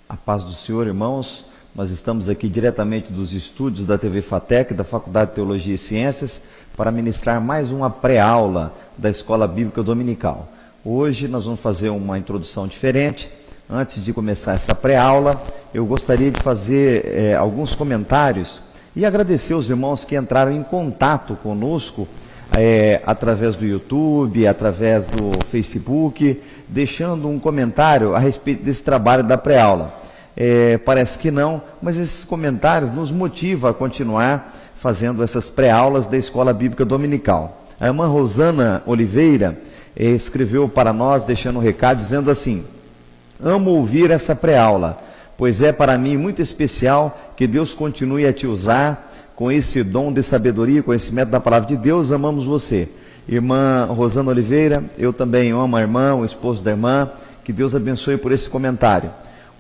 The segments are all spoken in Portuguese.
A paz do Senhor, irmãos. Nós estamos aqui diretamente dos estúdios da TV FATEC, da Faculdade de Teologia e Ciências, para ministrar mais uma pré-aula da Escola Bíblica Dominical. Hoje nós vamos fazer uma introdução diferente. Antes de começar essa pré-aula, eu gostaria de fazer alguns comentários e agradecer os irmãos que entraram em contato conosco através do YouTube, através do Facebook, deixando um comentário a respeito desse trabalho da pré-aula. Parece que não, mas esses comentários nos motivam a continuar fazendo essas pré-aulas da Escola Bíblica Dominical. A irmã Rosana Oliveira escreveu para nós, deixando um recado, dizendo assim: amo ouvir essa pré-aula, pois é para mim muito especial. Que Deus continue a te usar com esse dom de sabedoria e conhecimento da palavra de Deus. Amamos você. Irmã Rosana Oliveira, eu também amo a irmã, o esposo da irmã. Que Deus abençoe por esse comentário.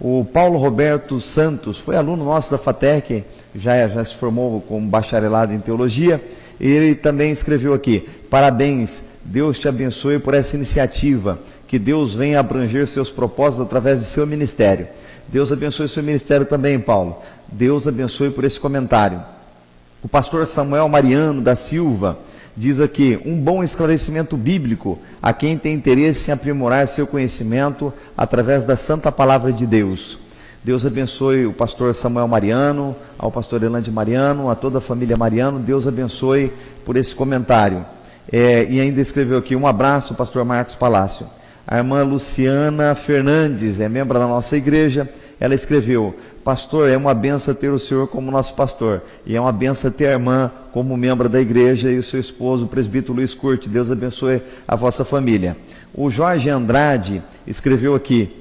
O Paulo Roberto Santos foi aluno nosso da FATEC, já se formou com bacharelado em teologia. Ele também escreveu aqui: parabéns, Deus te abençoe por essa iniciativa. Que Deus venha abranger seus propósitos através do seu ministério. Deus abençoe o seu ministério também, Paulo. Deus abençoe por esse comentário. O pastor Samuel Mariano da Silva diz aqui: um bom esclarecimento bíblico a quem tem interesse em aprimorar seu conhecimento através da santa palavra de Deus. Deus abençoe o pastor Samuel Mariano, ao pastor Elande Mariano, a toda a família Mariano. Deus abençoe por esse comentário. E ainda escreveu aqui: um abraço, pastor Marcos Palácio. A irmã Luciana Fernandes é membro da nossa igreja. Ela escreveu: pastor, é uma benção ter o senhor como nosso pastor, e é uma benção ter a irmã como membro da igreja e o seu esposo, o presbítero Luiz Curti. Deus abençoe a vossa família. O Jorge Andrade escreveu aqui: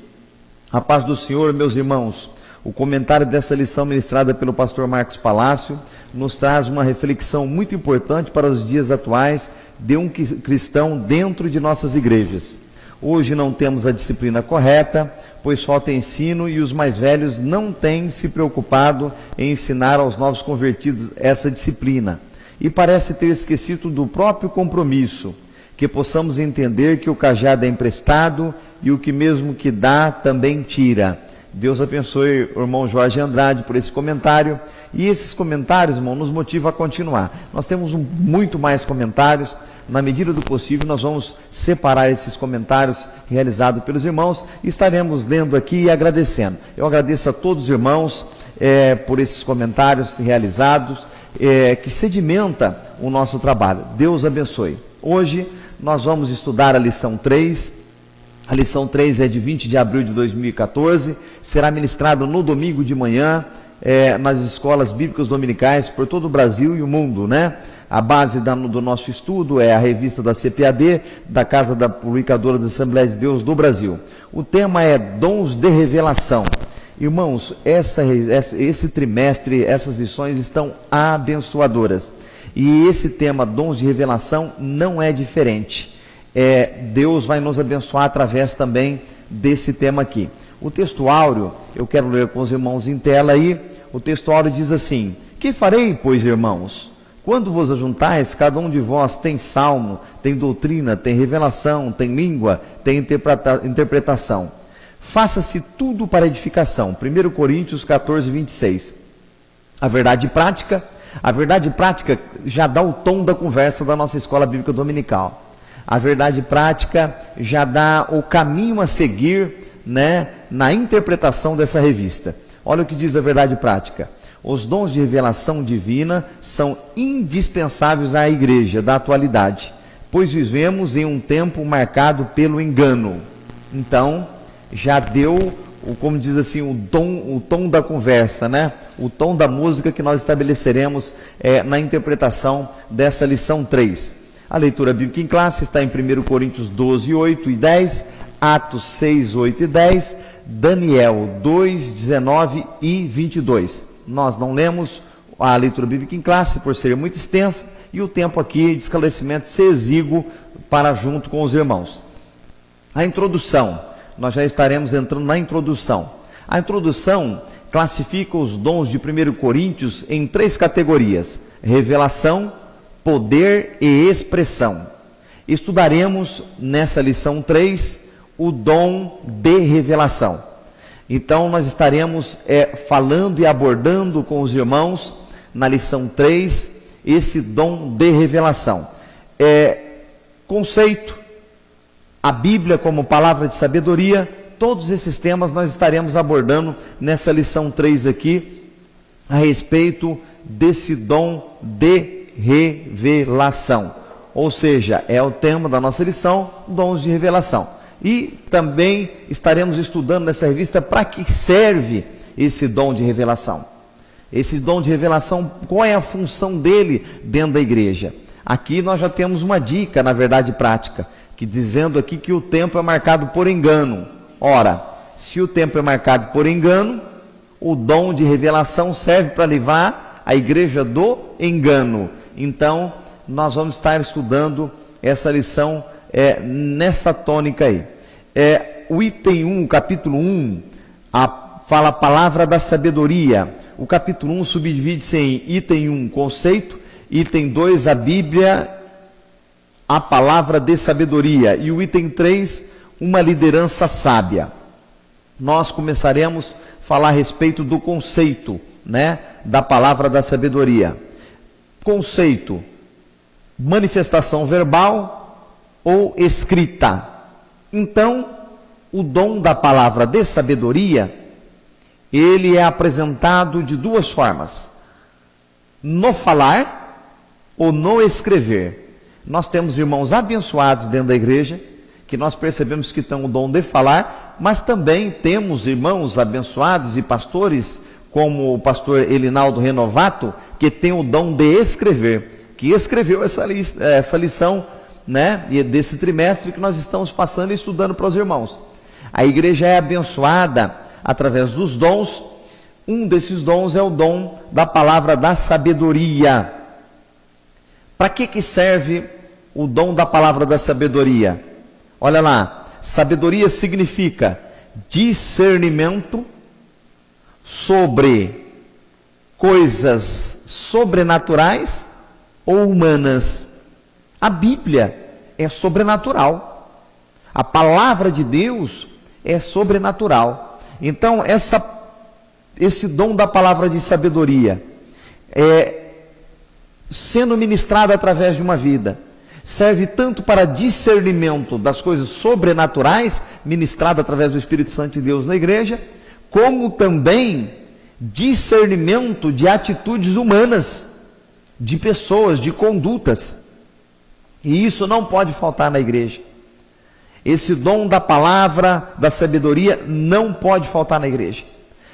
a paz do Senhor, meus irmãos. O comentário dessa lição ministrada pelo pastor Marcos Palácio nos traz uma reflexão muito importante para os dias atuais de um cristão dentro de nossas igrejas. Hoje não temos a disciplina correta, pois falta ensino e os mais velhos não têm se preocupado em ensinar aos novos convertidos essa disciplina. E parece ter esquecido do próprio compromisso, que possamos entender que o cajado é emprestado e o que mesmo que dá também tira. Deus abençoe o irmão Jorge Andrade por esse comentário. E esses comentários, irmão, nos motivam a continuar. Nós temos muito mais comentários. Na medida do possível, nós vamos separar esses comentários realizados pelos irmãos e estaremos lendo aqui e agradecendo. Eu agradeço a todos os irmãos por esses comentários realizados, que sedimenta o nosso trabalho. Deus abençoe. Hoje nós vamos estudar a lição 3. A lição 3 é de 20 de abril de 2014, será ministrada no domingo de manhã, nas escolas bíblicas dominicais por todo o Brasil e o mundo, né? A base do nosso estudo é a revista da CPAD, da Casa da Publicadora da Assembleia de Deus do Brasil. O tema é Dons de Revelação. Irmãos, esse trimestre, essas lições estão abençoadoras. E esse tema, Dons de Revelação, não é diferente. Deus vai nos abençoar através também desse tema aqui. O texto áureo, eu quero ler com os irmãos em tela aí. O texto áureo diz assim: que farei, pois, irmãos? Quando vos ajuntais, cada um de vós tem salmo, tem doutrina, tem revelação, tem língua, tem interpretação. Faça-se tudo para edificação. 1 Coríntios 14, 26. A verdade prática já dá o tom da conversa da nossa escola bíblica dominical. A verdade prática já dá o caminho a seguir, né, na interpretação dessa revista. Olha o que diz a verdade prática. Os dons de revelação divina são indispensáveis à igreja da atualidade, pois vivemos em um tempo marcado pelo engano. Então, já deu, como diz assim, o tom da conversa, né? O tom da música que nós estabeleceremos na interpretação dessa lição 3. A leitura bíblica em classe está em 1 Coríntios 12, 8 e 10, Atos 6, 8 e 10, Daniel 2, 19 e 22. Nós não lemos a leitura bíblica em classe por ser muito extensa e o tempo aqui de esclarecimento se exíguo para junto com os irmãos. A introdução, nós já estaremos entrando na introdução. A introdução classifica os dons de 1 Coríntios em 3 categorias: revelação, poder e expressão. Estudaremos nessa lição 3 o dom de revelação. Então nós estaremos falando e abordando com os irmãos, na lição 3, esse dom de revelação. Conceito, a Bíblia como palavra de sabedoria, todos esses temas nós estaremos abordando nessa lição 3 aqui, a respeito desse dom de revelação. Ou seja, é o tema da nossa lição, dons de revelação. E também estaremos estudando nessa revista para que serve esse dom de revelação. Esse dom de revelação, qual é a função dele dentro da igreja? Aqui nós já temos uma dica, na verdade prática, que dizendo aqui que o tempo é marcado por engano. Ora, se o tempo é marcado por engano, o dom de revelação serve para livrar a igreja do engano. Então, nós vamos estar estudando essa lição nessa tônica aí. O item 1, capítulo 1, fala a palavra da sabedoria. O capítulo 1 subdivide-se em item 1, conceito, item 2, a Bíblia, a palavra de sabedoria, e o item 3, uma liderança sábia. Nós começaremos a falar a respeito do conceito, da palavra da sabedoria. Conceito, manifestação verbal ou escrita. Então, o dom da palavra de sabedoria, ele é apresentado de duas formas: no falar ou no escrever. Nós temos irmãos abençoados dentro da igreja, que nós percebemos que têm o dom de falar, mas também temos irmãos abençoados e pastores, como o pastor Elinaldo Renovato, que tem o dom de escrever, que escreveu essa lição, e desse trimestre que nós estamos passando e estudando para os irmãos. A igreja é abençoada através dos dons. Um desses dons é o dom da palavra da sabedoria. Para que serve o dom da palavra da sabedoria? Olha lá, sabedoria significa discernimento sobre coisas sobrenaturais ou humanas. A Bíblia é sobrenatural. A palavra de Deus é sobrenatural. Então, esse dom da palavra de sabedoria sendo ministrado através de uma vida, serve tanto para discernimento das coisas sobrenaturais, ministrado através do Espírito Santo de Deus na igreja, como também discernimento de atitudes humanas, de pessoas, de condutas. E isso não pode faltar na igreja. Esse dom da palavra, da sabedoria, não pode faltar na igreja.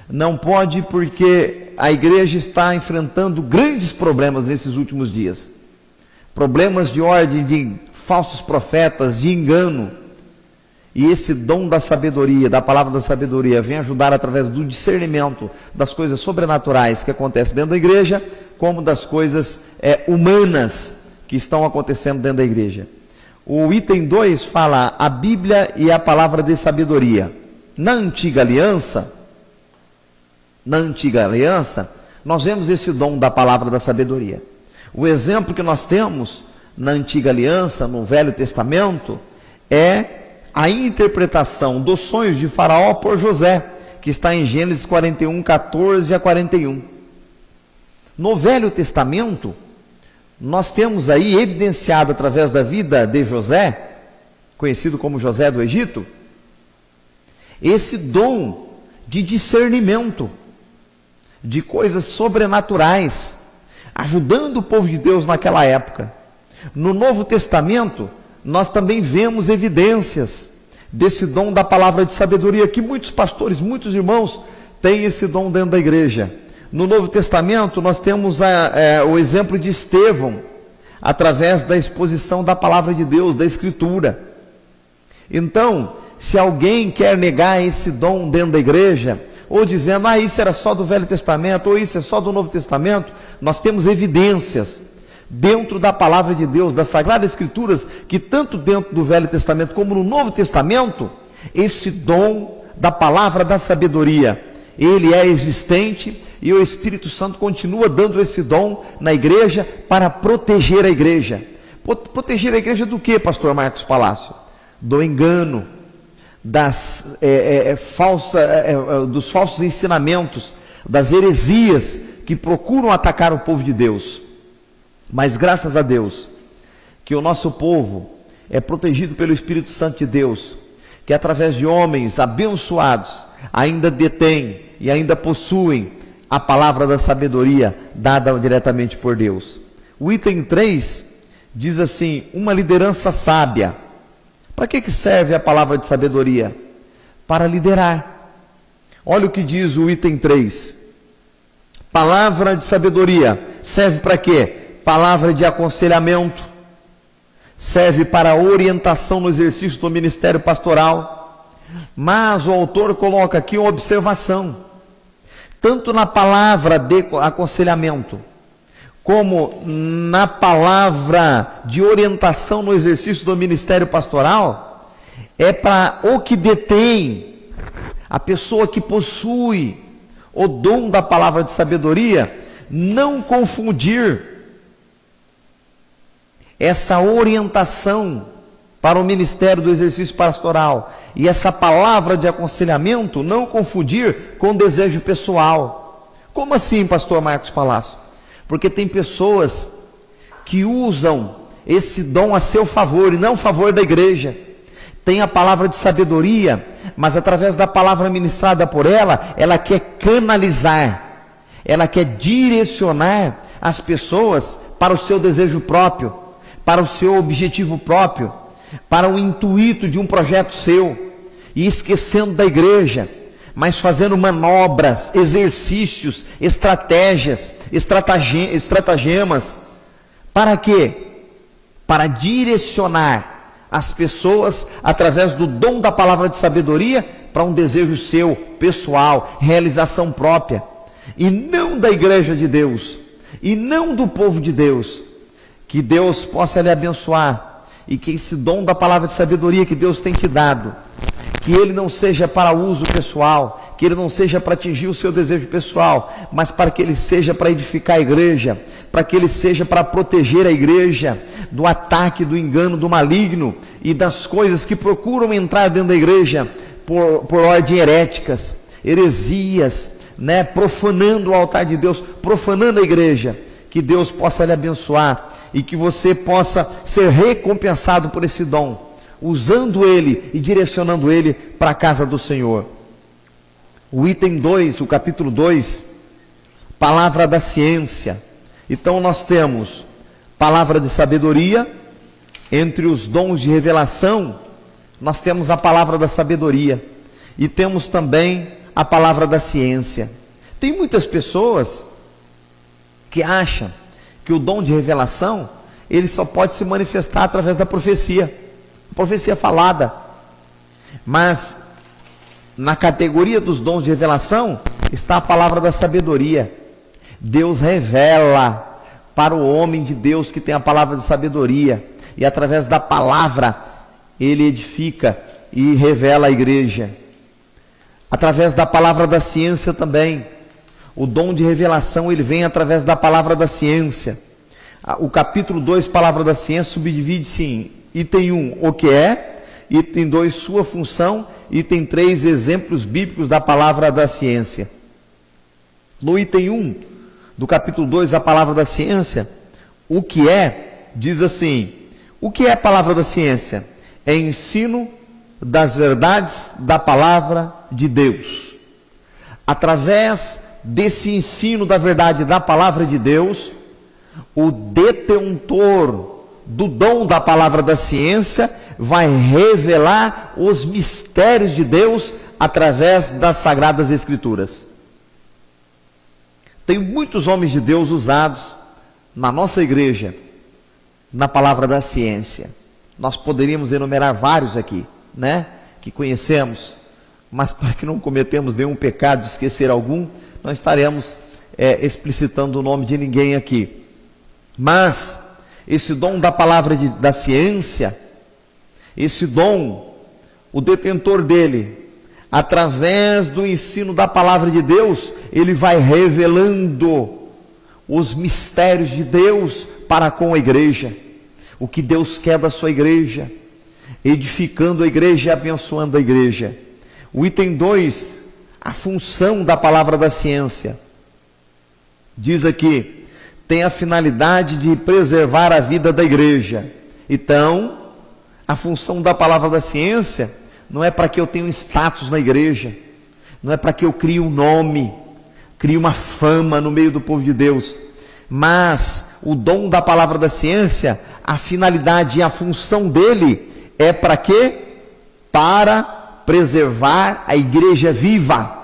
Não pode, porque a igreja está enfrentando grandes problemas nesses últimos dias. Problemas de ordem de falsos profetas, de engano. E esse dom da sabedoria, da palavra da sabedoria, vem ajudar através do discernimento das coisas sobrenaturais que acontecem dentro da igreja, como das coisas humanas que estão acontecendo dentro da igreja. O item 2 fala a Bíblia e a palavra de sabedoria. Na antiga aliança, nós vemos esse dom da palavra da sabedoria. O exemplo que nós temos na antiga aliança, no Velho Testamento, é a interpretação dos sonhos de Faraó por José, que está em Gênesis 41, 14 a 41. No Velho Testamento, nós temos aí evidenciado através da vida de José, conhecido como José do Egito, esse dom de discernimento de coisas sobrenaturais, ajudando o povo de Deus naquela época. No Novo Testamento, nós também vemos evidências desse dom da palavra de sabedoria, que muitos pastores, muitos irmãos têm esse dom dentro da igreja. No Novo Testamento, nós temos o exemplo de Estevão, através da exposição da palavra de Deus, da Escritura. Então, se alguém quer negar esse dom dentro da igreja, ou dizendo, isso era só do Velho Testamento, ou isso é só do Novo Testamento, nós temos evidências dentro da palavra de Deus, das Sagradas Escrituras, que tanto dentro do Velho Testamento como no Novo Testamento, esse dom da palavra da sabedoria, ele é existente, e o Espírito Santo continua dando esse dom na igreja para proteger a igreja. Proteger a igreja do que, pastor Marcos Palácio? Do engano, dos falsos ensinamentos, das heresias que procuram atacar o povo de Deus. Mas graças a Deus que o nosso povo é protegido pelo Espírito Santo de Deus, que através de homens abençoados ainda detêm e ainda possuem a palavra da sabedoria dada diretamente por Deus. O item 3 diz assim: uma liderança sábia. Para que serve a palavra de sabedoria? Para liderar. Olha o que diz o item 3. Palavra de sabedoria serve para quê? Palavra de aconselhamento, serve para orientação no exercício do ministério pastoral. Mas o autor coloca aqui uma observação: tanto na palavra de aconselhamento, como na palavra de orientação no exercício do ministério pastoral, é para o que detém, a pessoa que possui o dom da palavra de sabedoria, não confundir essa orientação para o ministério do exercício pastoral e essa palavra de aconselhamento, não confundir com desejo pessoal. Como assim, pastor Marcos Palácio? Porque tem pessoas que usam esse dom a seu favor e não a favor da igreja. Tem a palavra de sabedoria, mas através da palavra ministrada por ela, ela quer canalizar, ela quer direcionar as pessoas para o seu desejo próprio, para o seu objetivo próprio, para o intuito de um projeto seu, e esquecendo da igreja, mas fazendo manobras, exercícios, estratégias, estratagemas. Para quê? Para direcionar as pessoas através do dom da palavra de sabedoria para um desejo seu, pessoal, realização própria, e não da igreja de Deus, e não do povo de Deus. Que Deus possa lhe abençoar, e que esse dom da palavra de sabedoria que Deus tem te dado, que ele não seja para uso pessoal, que ele não seja para atingir o seu desejo pessoal, mas para que ele seja para edificar a igreja, para que ele seja para proteger a igreja do ataque, do engano, do maligno e das coisas que procuram entrar dentro da igreja por ordem heréticas, heresias, profanando o altar de Deus, profanando a igreja. Que Deus possa lhe abençoar e que você possa ser recompensado por esse dom, usando ele e direcionando ele para a casa do Senhor. O item 2, o capítulo 2, palavra da ciência. Então nós temos palavra de sabedoria. Entre os dons de revelação, nós temos a palavra da sabedoria e temos também a palavra da ciência. Tem muitas pessoas que acham que o dom de revelação, ele só pode se manifestar através da profecia falada. Mas na categoria dos dons de revelação está a palavra da sabedoria. Deus revela para o homem de Deus que tem a palavra de sabedoria, e através da palavra ele edifica e revela a igreja. Através da palavra da ciência também, o dom de revelação ele vem através da palavra da ciência. O capítulo 2, palavra da ciência, subdivide-se em item 1, o que é; item 2, sua função; item 3, exemplos bíblicos da palavra da ciência. No item 1 do capítulo 2, a palavra da ciência, o que é, diz assim: o que é a palavra da ciência? É ensino das verdades da palavra de Deus. Através desse ensino da verdade da palavra de Deus, o detentor do dom da palavra da ciência vai revelar os mistérios de Deus através das Sagradas Escrituras. Tem muitos homens de Deus usados na nossa igreja na palavra da ciência. Nós poderíamos enumerar vários aqui, que conhecemos, mas para que não cometemos nenhum pecado de esquecer algum, não estaremos explicitando o nome de ninguém aqui. Mas esse dom da palavra da ciência, esse dom, o detentor dele, através do ensino da palavra de Deus, ele vai revelando os mistérios de Deus para com a igreja. O que Deus quer da sua igreja edificando a igreja e abençoando a igreja. O item 2, a função da palavra da ciência. Diz aqui, tem a finalidade de preservar a vida da igreja. Então, a função da palavra da ciência não é para que eu tenha um status na igreja, não é para que eu crie um nome, crie uma fama no meio do povo de Deus, mas o dom da palavra da ciência, a finalidade e a função dele é para quê? Para preservar a igreja viva.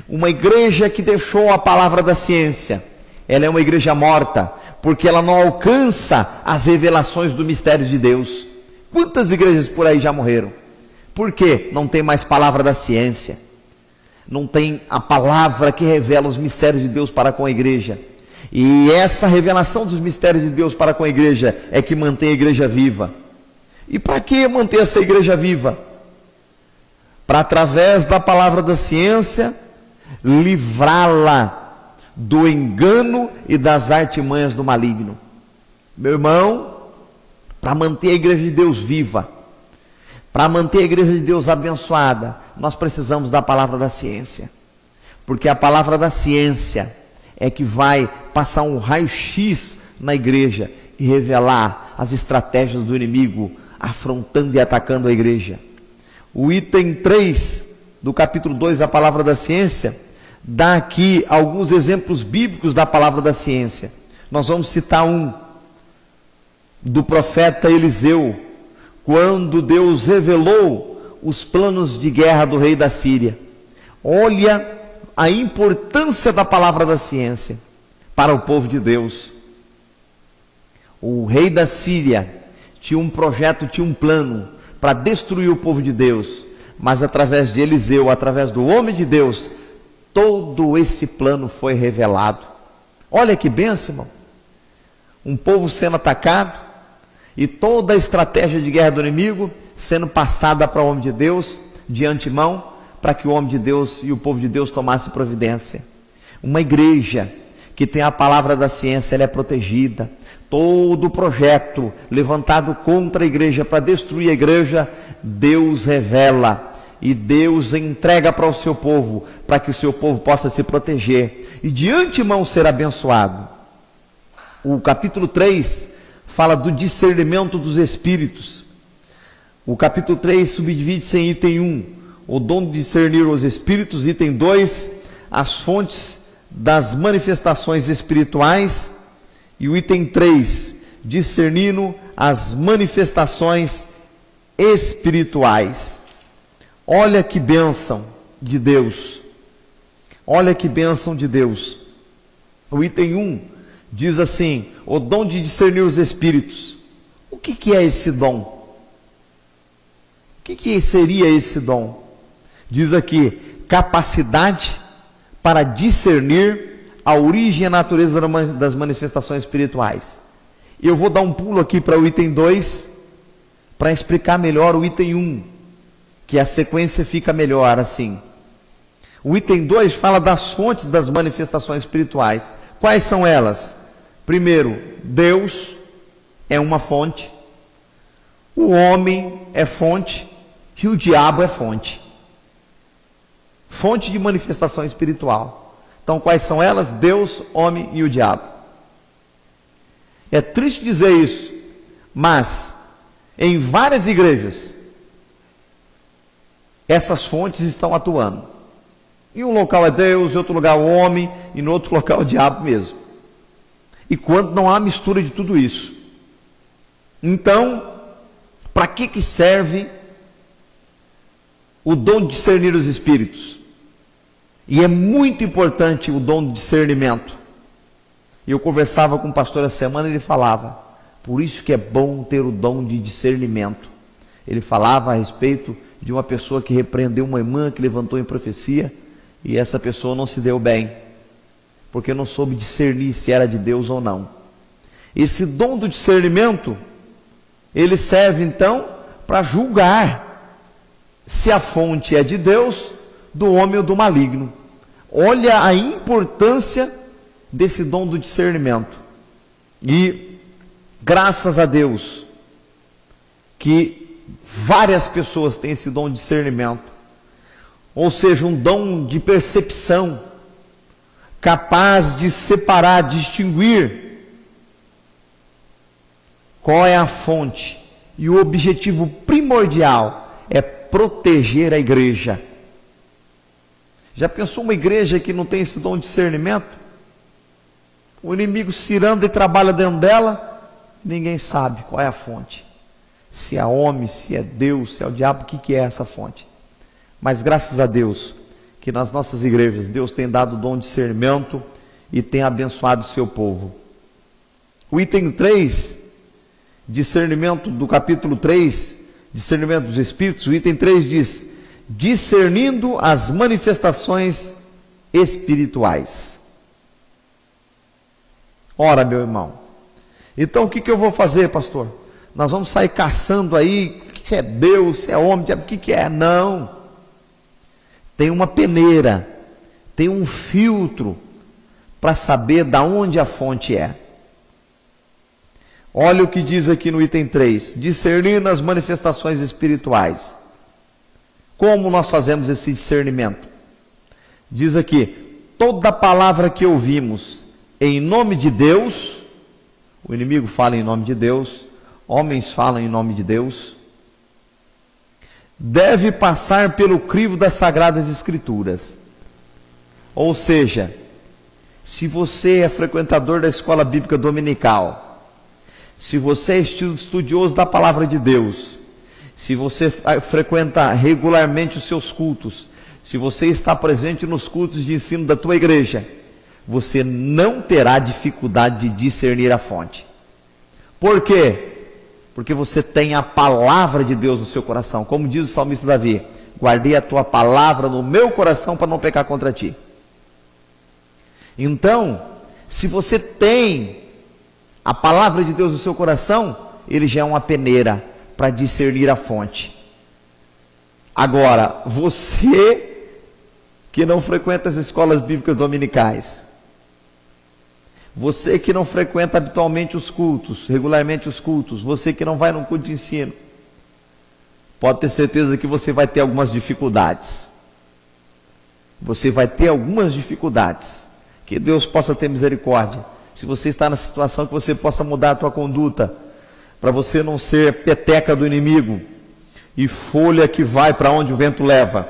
Uma igreja que deixou a palavra da ciência, ela é uma igreja morta, porque ela não alcança as revelações do mistério de Deus. Quantas igrejas por aí já morreram? Por quê? Não tem mais palavra da ciência. Não tem a palavra que revela os mistérios de Deus para com a igreja. E essa revelação dos mistérios de Deus para com a igreja é que mantém a igreja viva. E para que manter essa igreja viva? Para, através da palavra da ciência, livrá-la do engano e das artimanhas do maligno. Meu irmão, para manter a igreja de Deus viva, para manter a igreja de Deus abençoada, nós precisamos da palavra da ciência. Porque a palavra da ciência é que vai passar um raio-x na igreja e revelar as estratégias do inimigo, afrontando e atacando a igreja. O item 3 do capítulo 2 da palavra da ciência dá aqui alguns exemplos bíblicos da palavra da ciência. Nós vamos citar um do profeta Eliseu, quando Deus revelou os planos de guerra do rei da Síria. Olha a importância da palavra da ciência para o povo de Deus. O rei da Síria tinha um projeto, tinha um plano para destruir o povo de Deus, mas através de Eliseu, através do homem de Deus, todo esse plano foi revelado. Olha que bênção, irmão. Um povo sendo atacado e toda a estratégia de guerra do inimigo sendo passada para o homem de Deus de antemão, para que o homem de Deus e o povo de Deus tomassem providência. Uma igreja que tem a palavra da ciência, ela é protegida. Todo projeto levantado contra a igreja, para destruir a igreja, Deus revela e Deus entrega para o seu povo, para que o seu povo possa se proteger e de antemão ser abençoado. O capítulo 3 fala do discernimento dos espíritos. O capítulo 3 subdivide-se em item 1, o dom de discernir os espíritos, item 2, as fontes das manifestações espirituais, e o item 3, discernindo as manifestações espirituais. Olha que bênção de Deus. Olha que bênção de Deus. O item 1 diz assim: o dom de discernir os espíritos. O que é esse dom? O que seria esse dom? Diz aqui, capacidade para discernir a origem e a natureza das manifestações espirituais. Eu vou dar um pulo aqui para o item 2, para explicar melhor o item 1, que a sequência fica melhor assim. O item 2 fala das fontes das manifestações espirituais. Quais são elas? Primeiro, Deus é uma fonte, o homem é fonte e o diabo é fonte. Fonte de manifestação espiritual. Então, quais são elas? Deus, homem e o diabo. É triste dizer isso, mas em várias igrejas essas fontes estão atuando. Em um local é Deus, em outro lugar o homem, e no outro local o diabo mesmo. E quando não há mistura de tudo isso. Então, para que serve o dom de discernir os espíritos? E é muito importante o dom de discernimento. Eu conversava com o pastor essa semana e ele falava, por isso que é bom ter o dom de discernimento. Ele falava a respeito de uma pessoa que repreendeu uma irmã que levantou em profecia, e essa pessoa não se deu bem, porque não soube discernir se era de Deus ou não. Esse dom do discernimento, ele serve então para julgar se a fonte é de Deus, do homem ou do maligno. Olha a importância desse dom do discernimento. E graças a Deus que várias pessoas têm esse dom de discernimento, ou seja, um dom de percepção, capaz de separar, distinguir qual é a fonte. E o objetivo primordial é proteger a igreja. Já pensou uma igreja que não tem esse dom de discernimento? O inimigo ciranda e trabalha dentro dela, ninguém sabe qual é a fonte. Se é homem, se é Deus, se é o diabo, o que é essa fonte? Mas graças a Deus, que nas nossas igrejas, Deus tem dado o dom de discernimento e tem abençoado o seu povo. O item 3, discernimento do capítulo 3, discernimento dos Espíritos, o item 3 diz: discernindo as manifestações espirituais. Ora, meu irmão, então o que eu vou fazer, pastor? Nós vamos sair caçando aí, se é Deus, se é homem, o que é? Não. Tem uma peneira, tem um filtro para saber da onde a fonte é. Olha o que diz aqui no item 3, discernindo as manifestações espirituais. Como nós fazemos esse discernimento? Diz aqui: toda palavra que ouvimos em nome de Deus, o inimigo fala em nome de Deus, homens falam em nome de Deus, deve passar pelo crivo das Sagradas Escrituras. Ou seja, se você é frequentador da escola bíblica dominical, se você é estudioso da palavra de Deus, se você frequenta regularmente os seus cultos, se você está presente nos cultos de ensino da tua igreja, você não terá dificuldade de discernir a fonte. Por quê? Porque você tem a palavra de Deus no seu coração. Como diz o salmista Davi: guardei a tua palavra no meu coração para não pecar contra ti. Então, se você tem a palavra de Deus no seu coração, ele já é uma peneira para discernir a fonte. Agora, você que não frequenta as escolas bíblicas dominicais, você que não frequenta habitualmente os cultos, regularmente os cultos, você que não vai num culto de ensino, pode ter certeza que você vai ter algumas dificuldades. Você vai ter algumas dificuldades. Que Deus possa ter misericórdia. Se você está na situação, que você possa mudar a tua conduta, para você não ser peteca do inimigo e folha que vai para onde o vento leva,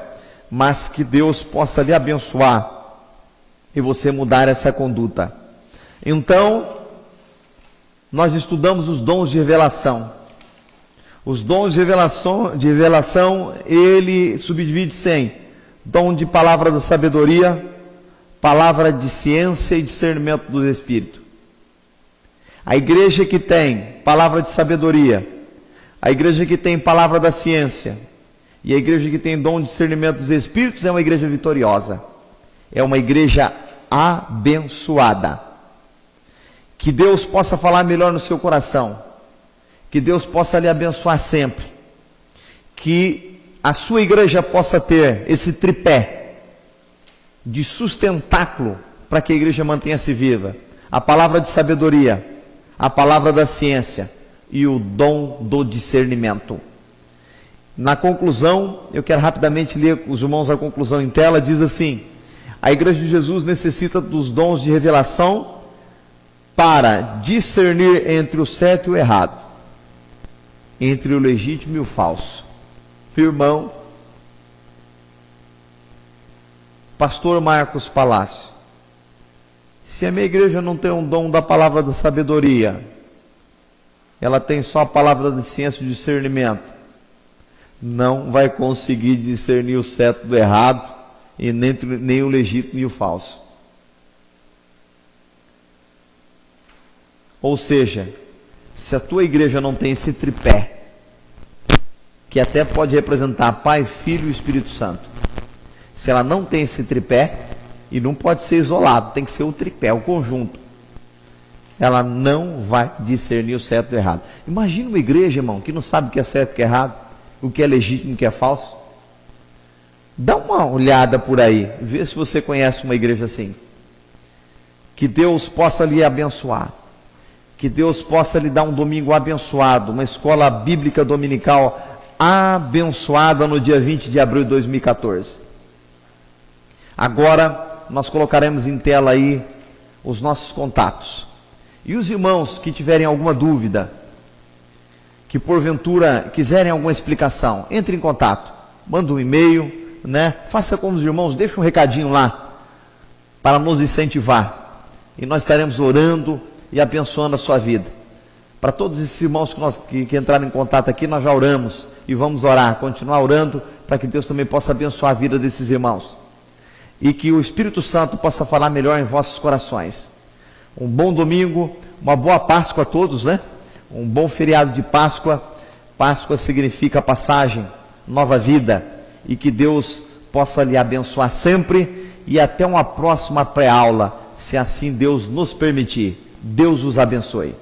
mas que Deus possa lhe abençoar e você mudar essa conduta. Então, nós estudamos os dons de revelação. Os dons de revelação, ele subdivide-se em dom de palavra da sabedoria, palavra de ciência e discernimento do Espírito. A igreja que tem palavra de sabedoria, a igreja que tem palavra da ciência e a igreja que tem dom de discernimento dos Espíritos é uma igreja vitoriosa, é uma igreja abençoada. Que Deus possa falar melhor no seu coração, que Deus possa lhe abençoar sempre, que a sua igreja possa ter esse tripé de sustentáculo para que a igreja mantenha-se viva: a palavra de sabedoria, a palavra da ciência e o dom do discernimento. Na conclusão, eu quero rapidamente ler com os irmãos a conclusão em tela. Diz assim: a igreja de Jesus necessita dos dons de revelação para discernir entre o certo e o errado, entre o legítimo e o falso. Irmão, pastor Marcos Palácio, se a minha igreja não tem um dom da palavra da sabedoria, ela tem só a palavra da ciência e do discernimento, não vai conseguir discernir o certo do errado e nem o legítimo e o falso. Ou seja, se a tua igreja não tem esse tripé, que até pode representar Pai, Filho e Espírito Santo, se ela não tem esse tripé, e não pode ser isolado, tem que ser o tripé, o conjunto, ela não vai discernir o certo do errado. Imagina uma igreja, irmão, que não sabe o que é certo e o que é errado, o que é legítimo e o que é falso. Dá uma olhada por aí, vê se você conhece uma igreja assim. Que Deus possa lhe abençoar, que Deus possa lhe dar um domingo abençoado, uma escola bíblica dominical abençoada no dia 20 de abril de 2014. Agora nós colocaremos em tela aí os nossos contatos. E os irmãos que tiverem alguma dúvida, que porventura quiserem alguma explicação, entre em contato, manda um e-mail, né? Faça como os irmãos, deixa um recadinho lá para nos incentivar. E nós estaremos orando e abençoando a sua vida. Para todos esses irmãos que entraram em contato aqui, nós já oramos e vamos orar, continuar orando para que Deus também possa abençoar a vida desses irmãos. E que o Espírito Santo possa falar melhor em vossos corações. Um bom domingo, uma boa Páscoa a todos, né? Um bom feriado de Páscoa. Páscoa significa passagem, nova vida. E que Deus possa lhe abençoar sempre. E até uma próxima pré-aula, se assim Deus nos permitir. Deus os abençoe.